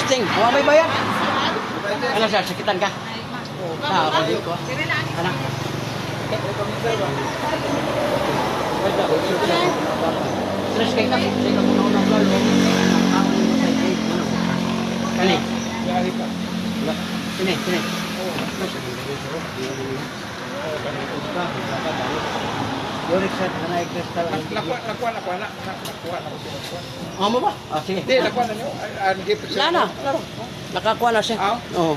Testing. May bayad. Ano sir, sakitan ka? Ako din ko. Ano? Stress kayo ka. Sige ka muna unang floor. Kani? Sini, sini. Yorik sir, nanay kristal. Nakuha na. Mo ba? Sige. Hindi, nakuha na nyo. Wala na. Nakakuha na siya. Oo.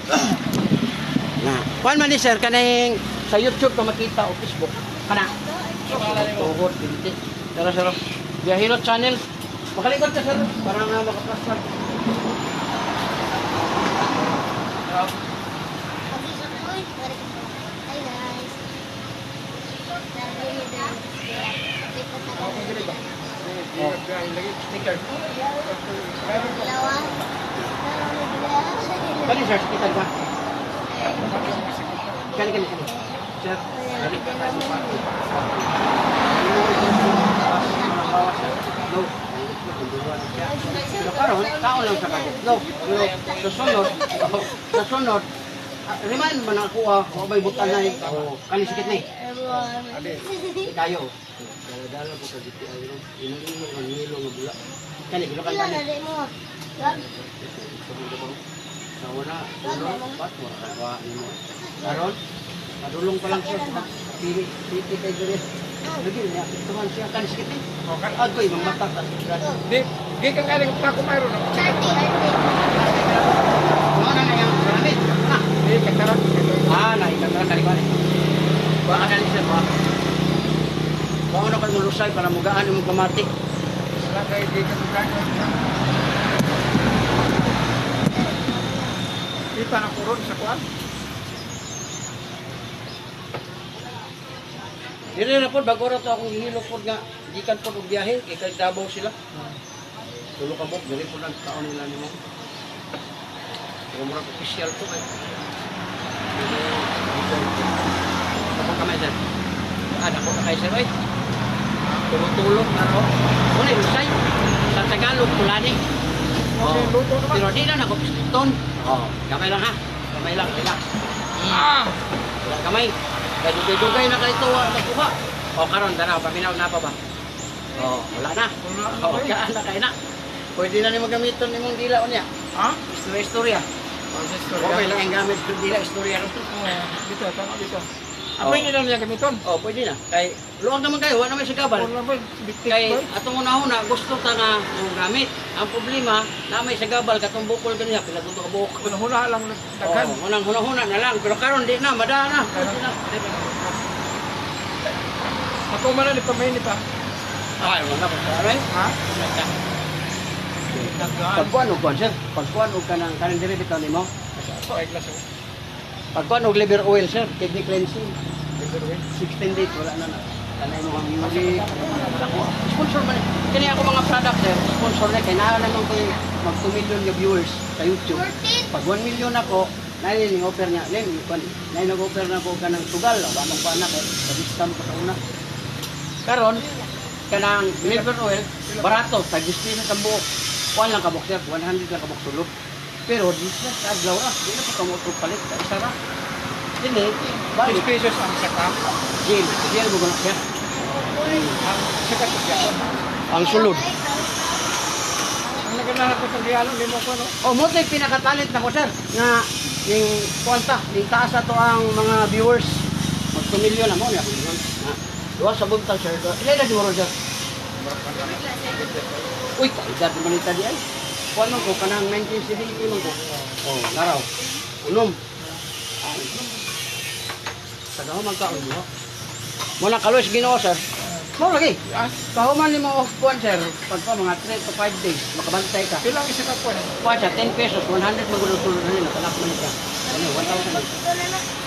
Na. Kuan man ni sir kaning sa YouTube ko makita o Facebook. Kana. Tuhod binti. Tara sir. Biyahilot channel. Makalikot ka sir para nga makapasal. Hi guys. Sticker. Dalawa. Kani sir, kita ba? Kani. Sir. No. Pero karon, tao lang sa kanya. No. Susunod. Remind man ako may butan na kani sikit ni. Kayo. Dala ko sa dito ay ang nilo nga bula. Kani bilo kan kani. Sa una, pat mo ka mo. Karon, padulong pa lang siya. Piti kay dire. Lagi niya, tuman siya kan sikit ni. Agoy mamata ta. Di kang galing pa kumairo no. Mana na yang ramit? Di kataran. Na ikatara kali balik. Wa ka ni sir ba? Kung ano kayo lusay para mugaan yung pamati. Sala kay di ka kaya. Kita na puron sa kuan. Dili na po, bago na ito akong hihilok po nga, gikan po ng biyahe, kay Dabaw sila. Tulog ka po, dili po ng taon nila ni mo. Kung murag official po kayo. Ako kamay dyan. Ako na kayo sir, oy. Tulog na ro. Una yung lusay. Sa Tagalog, kulani. Pero di na nakupiston. Kamay lang ha. Kamay lang, relax. Kamay. Dugay na kayo nakuha. Karon dara paminaw na pa ba? Wala na. Kaan na kayo na. Pwede na ni magamiton ni mong dila unya. Istorya. Okay lang ang gamit ng dila istorya ro. Dito, tama dito. Apay nila niya gamiton. Pwede na. Kay luwag naman kayo, wala naman sa gabal. Kay atong una-una gusto ta nga gamit. Ang problema, na may sa gabal katong bukol ganiya pinaguto ka buhok. Huna lang daghan. Huna na lang. Pero karon di na, mada na. Ako man ni pamay ni pa. Wala pa sa aray. Pagkuhan o kuhan, sir. Pagkuhan o kanang dire bitaw nimo. Ay glass. Pagkuhan o liver oil, sir. Kidney cleansing. 16 days, wala na na. Kanay mo ang music. Sponsor man. Kani ako mga product, sir. Sponsor na. Kaya na naman ko yung mag 2 million yung viewers sa YouTube. Pag 1 million ako, nain yung offer niya. Nain nag-offer na ako ka ng sugal. Wamang pa na. Sa-discount ko sa una. Karon, kanang liver oil, barato. Tag-display na sa buhok. Kuhan lang kabok, sir. 100 lang kabok sulog. Pero di na sa aglaw ra. Di na po kamoto palit. Isa ra. Hindi. 6 pesos ang saka. Jail mo gano'n siya. Saka sa biyahe. Ang sulod. Ang naganahan ko sa dialo, limo ko no. Mo tayo pinakatalit na ko, sir. Nga, yung kwanta, yung taas na to ang mga viewers. Mag 2 million na mo. Duwa sa buntag, sir. Ilan na siguro, sir? Uy, kaidad naman ita di ay. Kuan man ko, kanang 1970 man ko. Naraw. Unom. Tagahuman ka, ulo. Muna kalos ginoo, sir. Mo lagi. Kahuman ni mo kuan, sir. Pagpa mga 3 to 5 days, makabantay ka. Pilang isa ka po. Kuan siya, 10 pesos, 100 magulong-tulong na nila. Kalak man ito. Ano, 1,000.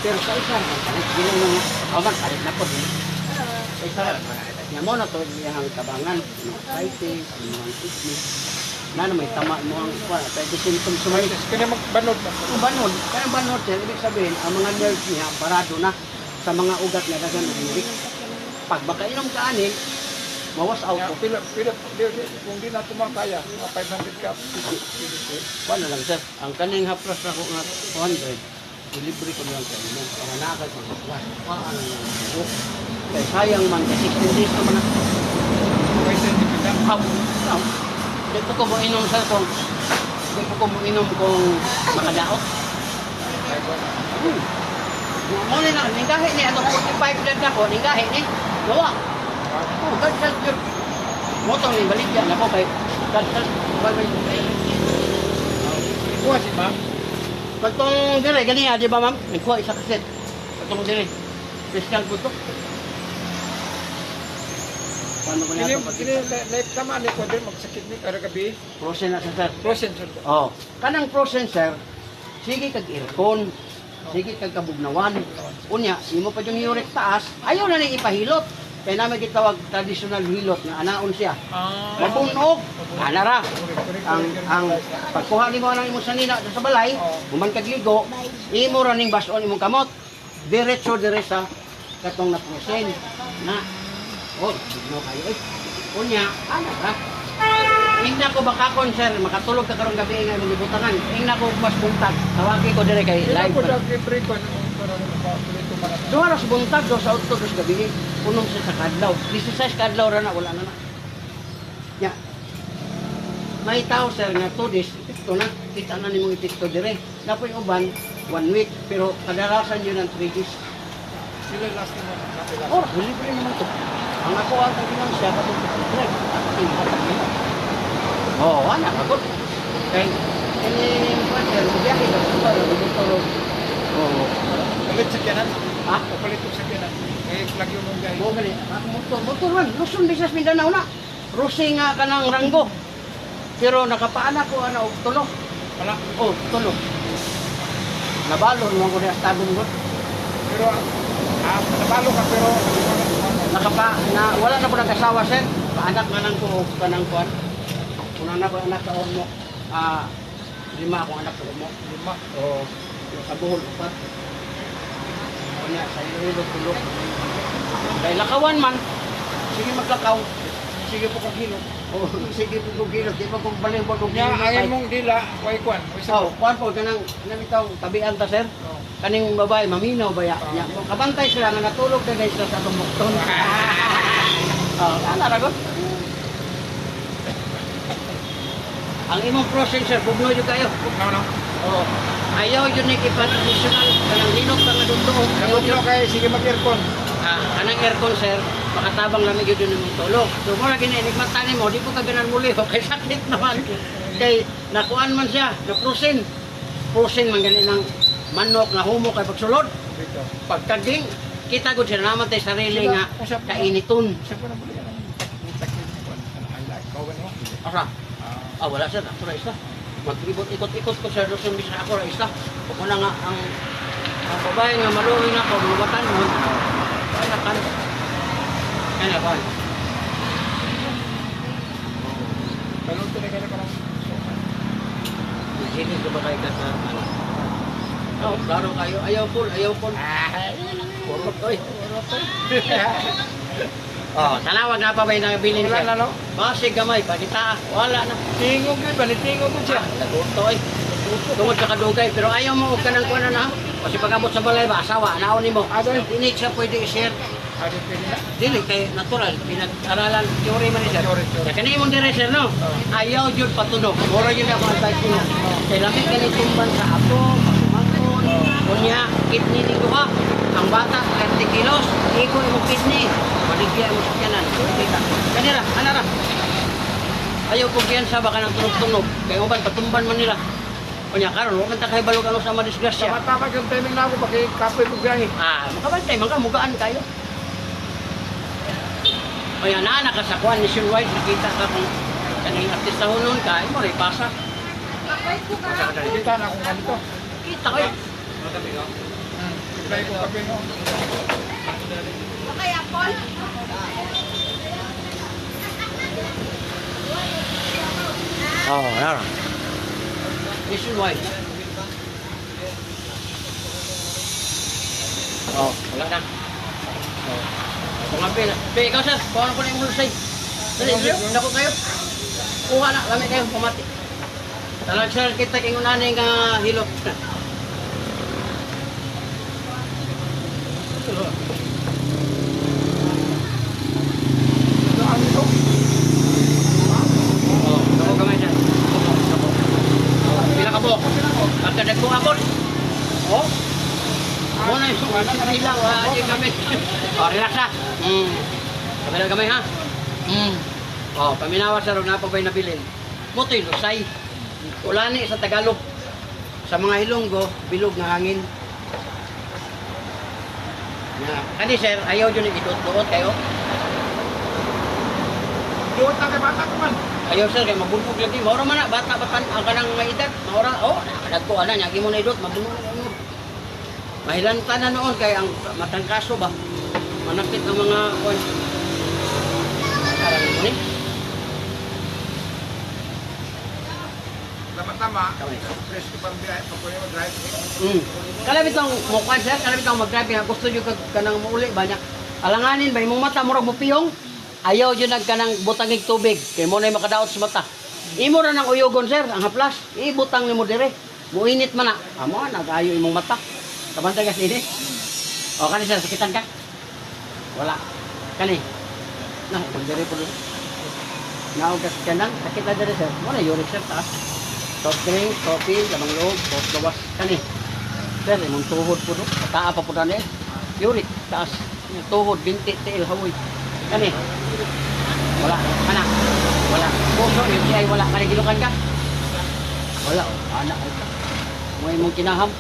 Pero sa isa, ginoo mo, kahuman, kalit na po. Sa isa, nga mo na to, yung tabangan, mga fighting, mga fitness. Na may tama mo ang kuan, pwede symptoms sumay. Kaya magbanod na. Ang banod, kaya banod sir, ibig sabihin, ang mga nerves niya, parado na sa mga ugat na dagan na hindi. Pag baka inom ka ani, mawas out ko. Pila, kung di na tumakaya, mga 500 ka, pili. Wala lang sir, ang kaning hapras na ko nga 200, delivery ko lang sa inyo. Para nakakal ko nga. Paano lang ako. Kaya sayang man, kasi 16 days naman ako. Pwede hindi kita. Hindi po ko mo inom sir kung hindi po ko mo inom kung makadaot. Muna na, ninggahi ni, ano 45 blood na ko, ninggahi ni. Gawa. Oh, dad, motong ni balik yan ako kay dad, balik. Kuha si ma'am. Pagtong dire, gani di ba ma'am? Nagkuha isa kaset. Pagtong dire. Fiscal po to. Paano ko niya ito? Kini, tama ni ko din, magsakit ni karagabi. Frozen na sa sir. Frozen, sir. Oh, kanang frozen sir, sige kag aircon, sige kag kabugnawan. Unya, imo pa yung uric taas, ayaw na ni ipahilot. Kaya namin gitawag traditional hilot nga anaon siya. Mabunog, anara. Ang pagkuha nimo nang imong sanina sa balay, human kag ligo, imo ra ning bason imong kamot. Diretso dire sa katong na frozen na. Oh, no kayo. Unya, anara. Ingna ko bakakon sir, makatulog ka karong gabi nga imong gibutangan. Ingna ko mas buntag. Tawagi ko dire kay live. Ko dag i-break ko para mapapulito man. Duha ra sa buntag, duha sa utto, duha sa gabi. Punong siya sa kadlaw. 16 kadlaw ra na, wala na na. Ya. May tao sir nga 2 days, ito na, kita na nimong itikto dire. Dapat yung uban, 1 week, pero kadalasan yun ng 3 days. Sila last mo na. Oh, libre naman to. Ang ako ang kagilang siya, katong trek. Oh, anak ako. Kaya, ini partner, biyahe ka sa motor. Oh. Palit sa kanan. Ah, Palit sa kanan. Eh, lagi yung mong gaya. mo gali. Motor man, Luzon, Visayas, Mindanao na. Rosing nga kanang ranggo. Pero nakapaan ako ana og tulo. Wala. Oh, tulo. Nabalon mo ko na tabong ko. Pero, nabalo ka pero, Wala na ko nag-asawa sir. Paanak nga nang ko kanang kuan. Una na ko anak sa mo. 5 akong anak sa mo. 5. O sa buhol upat. Kunya sa ilo tulo. Dahil lakawan man. Sige maglakaw. Sige po kong hilot. Oh, sige po kong hilot. Di pa kong baling po kong Nya, angin mong dila, way kwan. Oh, kuan po kanang namitaw tabian ta sir. Kaning babae maminaw ba ya? Ya, kabantay sila nga natulog na guys sa tumukton. Oh, ana ra gud. Ang imong process sir, bugno jud kayo. No. Oh. Ayaw yun ni traditional kanang linok ka nga dunto. Ano kay sige mag-aircon. Kanang aircon sir, makatabang lamig yun yung tulog. So mo lagi na inikmata nimo, di po ka ganan muli kay sakit naman. Kay nakuan man siya, na frozen. Frozen man gani ng manok na humo kay pagsulod. Dito. Pagkading kita gud siya naman tay sarili nga kainiton. Siya pa na muli. Asa? Wala sir, ako ra isa. Mag-ikot-ikot ko sa Luzon, Visayas ako ra isa. Kung na nga ang babae nga maluoy na ako, lumatan mo. Kaya kan. Kaya kan. Pero ito na kaya parang Hindi ko ba kayo ka sa ano? Oh, klaro kayo. Ayaw po. Puro toy. Oh, tanawag na pa ba yung nabilin siya? Wala na, no? Basig gamay, pagita. Wala na. tingog yun, balitingog mo siya. Nagutoy. Tungod sa kadugay. Pero ayaw mo huwag ka ng kuha na. Kasi pag-abot sa balay ba, asawa, naon mo. Hindi siya pwede i-share. Ano pwede na? Dili, kay natural. Pinag-aralan, theory man niya. Theory. Kaya kanina mong dire, sir, no? Ayaw yun patunog. Mura yun ako ang type ko. Kaya lamig ka ni tumban sa apo, pasumakon. Kunya, kidney dito ka. Ang bata, 30 kilos. Iko yung kidney. Maligyan mo sa kanan. Kita. Kanira, anara. Ayaw kumpiyansa baka ng tunog-tunog. Kaya uban, patumban man nila. Kunya, karon, huwag kang takay balog ano sa madisgrasya. Tama-tama yung timing na ako, pagkikapoy mo biyahe. Makabantay, mugaan kayo. Kaya naanak ka sa Kwan Nationwide, nakita ka kung kaning artista hunon ka, mo rin pasa. Kita na akong ganito. Kita kayo. Apply ko kape mo. Okay, Apple. Nara. Nationwide. Wala na. Kung nga pila. Ikaw sir, kung ano ko na yung hulusay. Dali, dako kayo. Kuha na, lamig kayo, pamati. Talag sir, kita kayong nanay nga hilot. Ito ang ito. Oh, dako gamay dyan. Dako. Pila ka po? Pagkadag ko ako. Oh. Muna yung sukat sa kanila, wala yung gamit. Oh, relax ha. Kabilang gamay ha. Oh, paminawa sa rog na pa ba'y nabilin. Mutoy, lusay. Ulani sa Tagalog. Sa mga Ilonggo, bilog nga hangin. Kani sir, ayaw dyan idot-doot kayo. Doon na kay bata ko man. Ayaw sir, kaya mabulbog lagi. Maura man na, bata-batan ang kanang mga edad. Maura, oh, nakadagko na, nyagi mo na idot, mabulbog mo. Mahilanta na noon, kaya ang matangkaso ba? Manakit ang mga kwan. Parang mo ni. Tama-tama. Kamay. Press ko pang biyahe. Pagkunin mo drive. Kalabit ang mukwan sir, kalabit ang mag-drive nga gusto nyo kanang mauli ba niya. Alanganin ba, imong mata, murag mo piyong. Ayaw dyan kanang butangig tubig, kaya mo na yung makadaot sa mata. Imo na ng uyogon sir, ang haplas, ibutang ni mo dire. Muinit man na. Amo, nag-ayo imong mata. Kabantay ka sini. O, kani sir, sakitan ka? Wala. Kani. Nah, kung dire po doon. Naugas ka nang, sakit na dire sir. Mo na uric sir, taas. Soft drink, coffee, lamang loob, soft gawas. Kani. Sir, imong tuhod po doon. Taa pa po na eh. Uric, taas. Tuhod, binti, tiil, hawoy. Kani. Wala. Kana. Wala. Puso, UTI, wala. Kani, gilukan ka? Wala. Anak. Mo imong kinaham.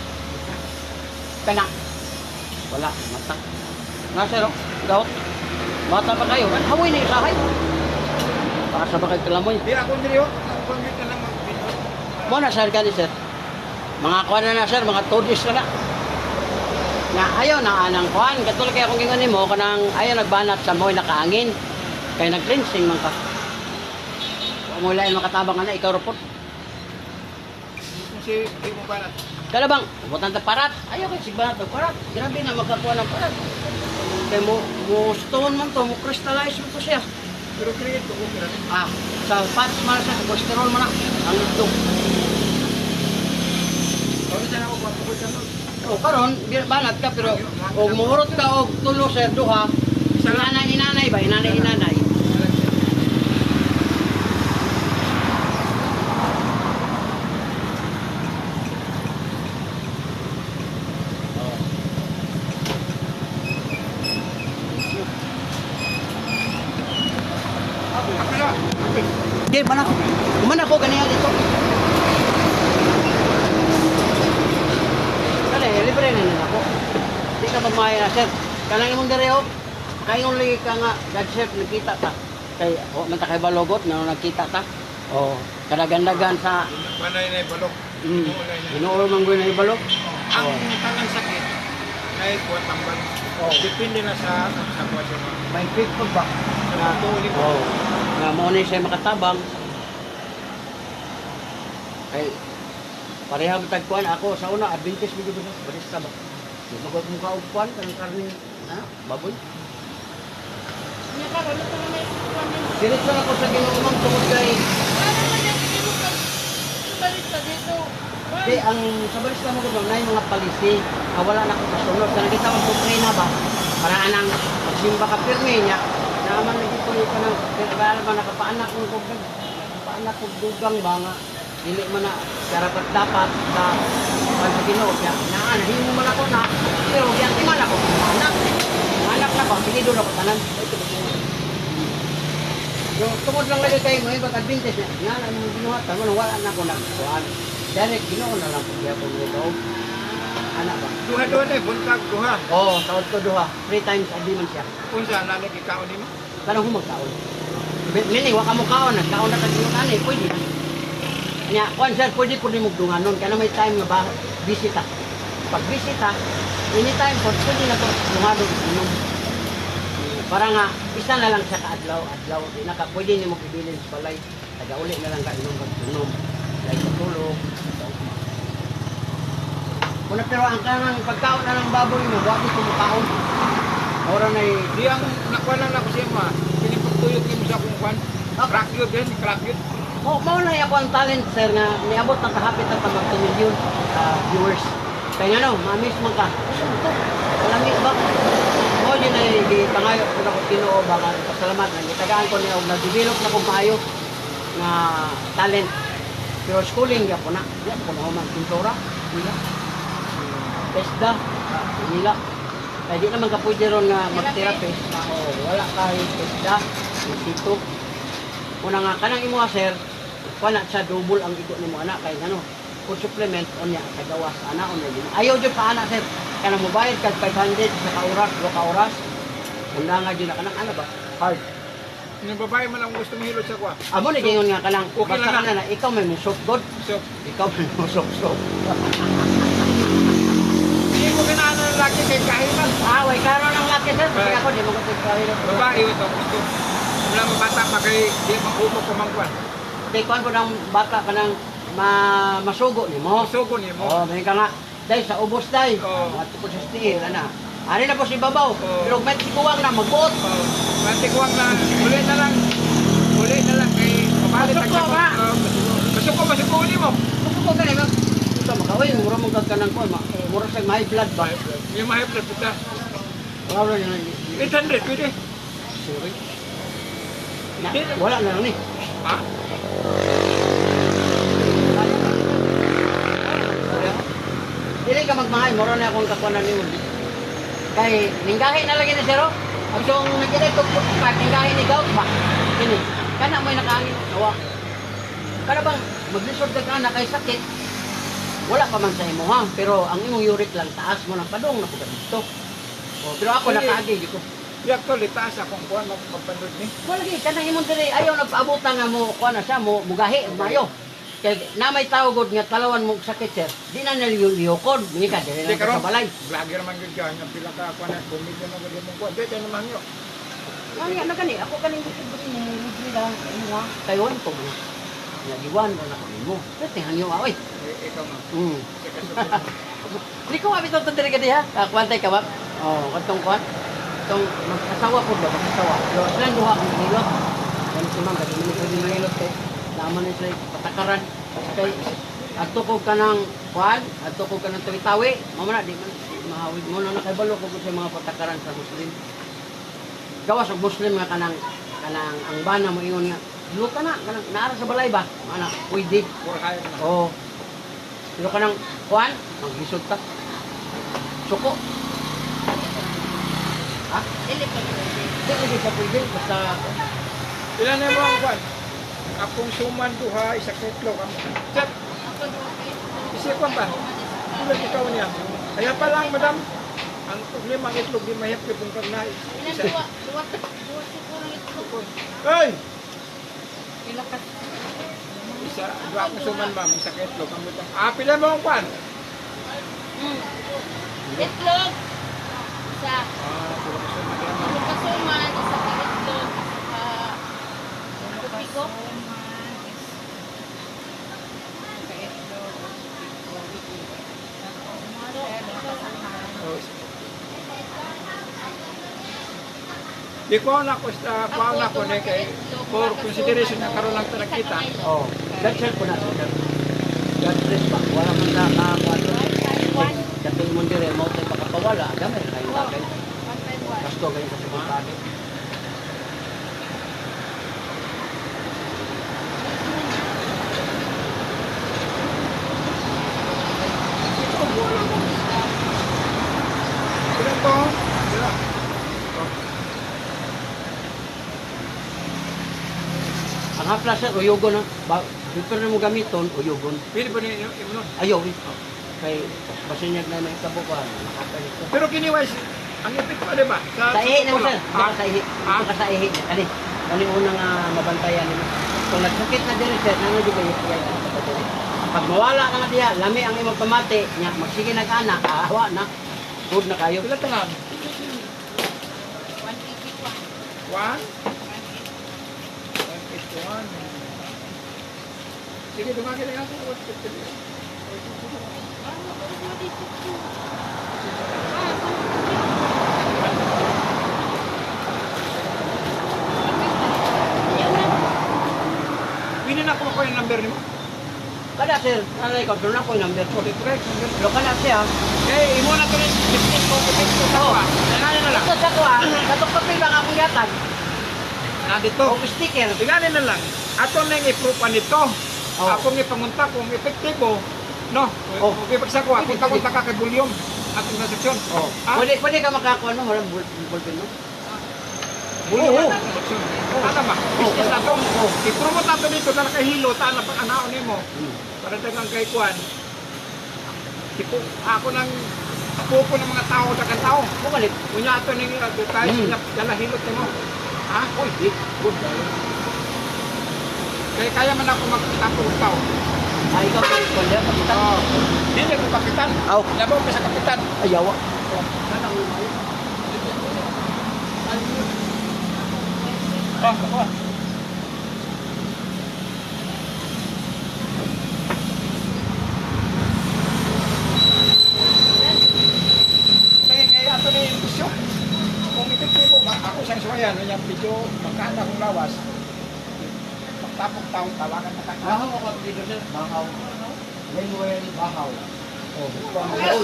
Kana. Wala. Mata. Nga sir, daot. Bata pa kayo. Hawoy na isahay. Para sa bakay kalamoy. Di ako diri oh. Ako dito lang mag-video. Mo na sir kani sir. Mga kuan na sir, mga tudis na na. Nga ayaw na anang kuan. Katulad kaya kung gingan mo kanang ayaw nagbanat sa mo'y nakaangin. Kaya nag-cleansing man ka. Mo lain makatabang na ikaw report. Kasi di mo pa na. Kalabang, butan ta parat. Ayaw kay sigbanat og parat. Grabe na magkakuha ng parat. Kaya mo stone man to, mo crystallize mo to siya. Pero create ko kung kailan. Sa fats man sa cholesterol man na. Ang ito. Kung saan ako papukul ka nun. O karon, banat ka pero og muhurot ka og tulo sir duha. Inanay ba? Inanay. Kapila. Di mana? Kumana ko kaniya dito. Kani, libre na nila ako. Di ka magmaya na sir. Kanang imong direo. Kayon lagi ka nga, God chef, nakita ta. Kay, man ta kay balogot, na nakita ta. O, kadagandagan sa, Panay na ibalok. inuol man gawin na ibalo. Ang tangang sakit ay kuwat tambal. Depende na sa kuwat yung mga. May quick food ba? Sa tuuli mo. Oo. Nga mo na siya makatabang. Kay, pareha matagkuhan ako sa una, Adventist mo dito sa barista ba? Lugot mo ka upuan, kanang karne, baboy. Diretso na ko sa ginuumang tungkol kay, di, ang sa barista mo ko na yung mga palisi, wala na ko sa sunod. Sa nakita mo po na ba? Para anang magsimba ka pirme niya. Naman na dito yung kanang, pero ba nakapaanak kong dugang, nakapaanak kong dugang ba nga, dili man na karapat dapat sa pagkakinood niya. Himo man ako na, pero yan man ako, anak na ko, sige doon ako tanan. Yung tungod lang lagi kayo, may pag-advintage niya, nga na yung ginuhat, tamo wala na ako nagkuhan. Direct, ginoon na lang kung yapon nito. Anak ba? Duha-duha na buntag, duha. Oo, taod ko duha. 3 times a day man siya. Kung saan nanik ikaw ni mo. Kanang humagkaon. Meaning, waka mo kaon, nagkaon na kag-inutan eh, pwede na. Kanya, kuhan sir, pwede po rin magdungan nun. Kaya may time nga ba, bisita. Pag bisita, anytime po, pwede na to, dungadong inom. Para nga, isa na lang sa kaadlaw. Di na ka, pwede niyo magpibilin sa balay. Taga-uli na lang ka inom. Dahil sa tulog. Kuna pero ang kanang pagkaon na ng baboy mo, wag ko makaon. Ora na Di ang nakuha lang ako siya ma. Pinipagtuyok yung sa kung kwan. Crack yun din, crack yun. Mao na ako ang talent sir nga niabot ng kahapit ang pag 2 million viewers. Kaya nga no, ma-miss man ka. Kalami ba? Mo yun ay pangayo ko na ko Ginoo baka pasalamat na gitagaan ko niya og nag-develop na kog maayo nga talent. Pero schooling ya po na. Ya po na man pintura. Nila. Pesda. Nila. Kaya di naman ka pwede ron nga mag-therapist. Wala kay pesda. Dito. Una nga kanang imo sir, wala siya double ang ito nimo anak kay ano, food supplement unya kagawas ana unya din. Ayaw jud pa ana sir. Kanang mobayad kag 500 sa ka-oras, 2 ka-oras. Undangan jud na kanang ano ba? Hard. Yung babae man ang gusto mahilot sa kwa. Amo ni gingon nga kanang Okay basta lang ka na ikaw may musok god. So, Ikaw may musok. hindi ko kinaan ng laki kay kahiman. Way karon ang laki sir, kasi ako di mo ko kahilo. Babae ito gusto. Wala mo bata pa kay di makupo ko mangkwan. Kay kuan ko ng bata kanang masugo nimo. Sugo ni mo. Oh, may ka nga. Dahil sa ubos dahil. Oo. At po sa stiil, ana. Ari na po si Babaw. Oo. Pero may tikuwang na magbuot. Mati ko na uli na lang. Uli na lang kay pabalik Masuko ba? Masuko ni mo. Gusto ko ganun. Ito, makawin. Mura mong kagkanang ko. Mura sa may blood ba? Yung mahal na pita. Wala na. 800 pwede. Sorry. Na, wala na lang ni. Ha? Dili ka magmahay. Mura na akong kakuanan ni Uli. Kay, ninggahi na lagi ni Sero. Ang siyong nagkita ito, ninggahi ni Gaut ba? Kini. Kana mo'y nakaangin. Nawa. Kana bang maglisod ka na kay sakit, wala pa man sa imo ha, pero ang imong uric lang taas mo ng padong na pud dito. Oh, pero ako nakaagi dito. Yak to litaas akong kuan magpapanood ni. Wala gi kanang imong diri ayaw nagpaabutan nga mo kuan na siya mo mugahi mayo. Kay na may tao gud nga talawan mo sakit sir. Di na naliyukod, ni ka diri na sa balay. Vlogger man gyud ka nga pila ka kuan at bumili na gud mo kuan. Dito naman yo. Ano ano kani ako kaning gusto mo libre lang ano ha. Kayon ko mo. Nga diwan mo na kami mo. Kasi hangyo oy. Ikaw man. Hindi ko mabit ito diri ka diha. Kwantay ka ba? Oh, katong kuan. Itong magkasawa po ba? Magkasawa. Pero silang duha ang hilot. Ano si Ma'am, kasi hindi pwede mahilot kay laman na sila patakaran. Kay ato ko ka ng kuan, ato ko ka ng tawi-tawi. Mamana, di man, mahawid mo na nakaibalo ko sa mga patakaran sa Muslim. Gawas og Muslim nga kanang ang bana mo ingon nga. Dilo ka na, kanang naara sa balay ba? Ana, pwede. For hire na. Oo. Dilo ka ng kuan, maglisod ka. Suko. Ha? Dili pa pwede. Hindi ka pwede. Basta, Ilan na mo ang kuan? Akong suman duha isa ketlo kam. Chat, Ako duha kay. isi kuan ba? Tulad ikaw niya. Kaya pa lang madam. Ang problema ang itlog di mahip kay kung kagnay. Ilan duwa siguro ito. Hey! Pila ka. Isa, duha akong suman ma'am, isa ketlo kam butang. Pila mo ang kuan? Itlog. Isa. Duha akong suman yan, ma'am. Ano ka suman, isa ka itlog. Kupiko. Oh. Di ko na ko sa kuan na ko ni kay for consideration na karon lang ta kita. oh, God help ko na. God bless ba? Wala man na kakuan. Kasi mo dire mo tayo pakapawala. Gamay kayo bagay. Kasto kayo sa sabutado. Ilan to? Dila. Ang hapla sir, uyugon na. Bipper na mo gamiton, uyugon. Pili pa ni imnon. Ayaw eh. Kay basinyag na may kabukuan. Nakakalit ko. Pero kiniwais ang epekto di ba? Sa ihi na mo sir. Ha? Baka sa ihi. Baka sa ihi. Kani. Kani unang mabantayan nimo. Kung nagsakit na diri sir, nano di kayo kaya. Pag mawala ka nga diha, lami ang imong pamati, nya magsige nag-anak, ahawa na. Good na kayo. Pila tanan? 181. 1 181. Sige, dumagi na ako. number nimo. Kada sir, nanay ko, doon ako yung number ko. Correct. Lo kana siya. Eh, imo na to ni 15 ko epekto sa ko. Nangani na lang. Ito sa ko ah, katong papel lang akong yatag. Na dito. O sticker. Tingnan na lang. Ato nang i-proof nito. Oh. Ako ni pangunta kung epektibo. No. Oh. Okay pag sa ko, ako tagunta ka kay Bulyong. Atong na seksyon. Oh. Ah? Pwede ka makakuha no, walang ballpen no. Bulyong Oo. atong seksyon. Ano ba? Business na to. I-promote nato dito na nakahilo ta na pag anaon nimo. Para dagang kay kuan. Tipo ako nang pupo ng mga tao dagang tao. Bukalik. Kunya ato ning tayo dala hilot nimo. Ha? Uy, good. Kaya kaya man ako magtapos tao. Ay, ikaw kay Kolya, kapitan. Dili ko kapitan. Aw. Labaw pa sa kapitan. Ayawa. Oh, ako. Kaya ato ni bisyo. Kung epektibo ba, ako siyang suwayan, yung video, magkahanda kong lawas. Pagtapok taong tawagan na kanya. Bahaw ako dito sir. Bahaw. Manuel Bahaw. Oh, Bahaw.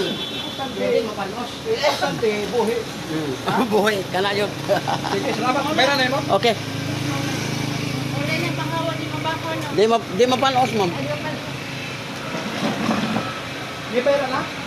Pwede mapanos. Sante, buhi. Buhay, kana yun. Sige, salamat. Meron na mo? Okay. Wala na pangawa ni Mabako, no? Di mapanos, ma'am. Ayaw pa. Di ba na?